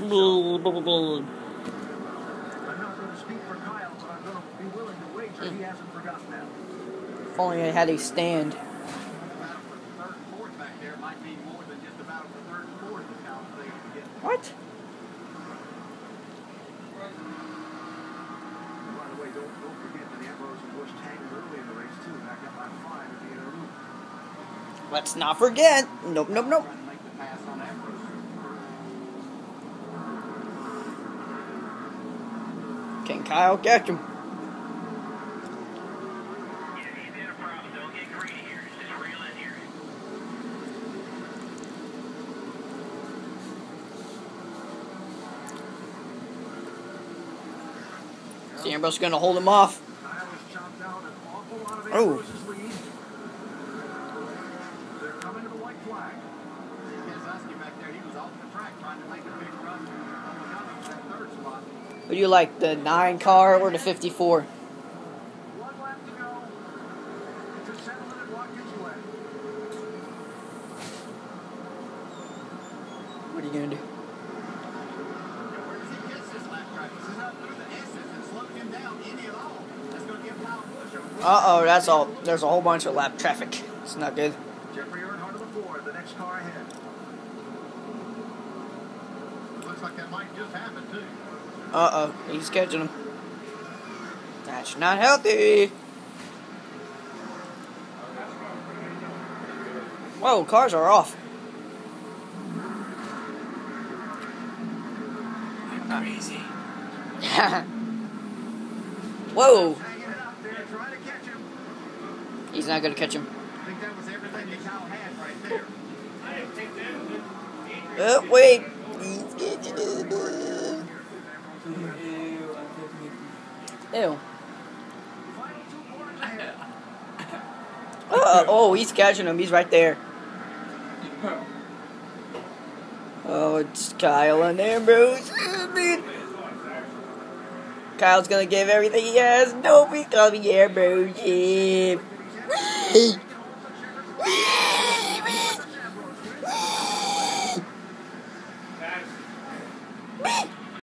I'm not going to speak for Kyle, but I'm going to be willing to wager he hasn't forgotten that. If only I had a stand. What? Don't forget that Ambrose and Bush tangled early in the race too, back up by 5 at the end of the loop. Let's not forget. Nope, nope, nope. Can Kyle catch him? See, Ambrose gonna hold him off. Oh. They're coming to the white flag. Back there, he was off the track trying to make a big run. That third spot. What do you like, the 9 car or the 54? 1 lap to go. It's a 7-minute Watkins way. What are you gonna do? Where does he get this lap track? This is up through the S's and slowed him down any at all. That's going to give Kyle Busch a Uh-oh, that's all. There's a whole bunch of lap traffic. It's not good. Jeffrey Earnhardt of the Ford, the next car ahead. Looks like that might just happen, too. Uh-oh, he's catching him. That's not healthy. Whoa, cars are off. Crazy. Whoa. Hanging it up there, trying to catch him. He's not gonna catch him. I think that was everything that Kyle had right there. Wait. He's catching him. Ew. Oh, he's catching him. He's right there. Oh, it's Kyle and Ambrose. Kyle's gonna give everything he has. Don't be coming, Ambrose. Yeah.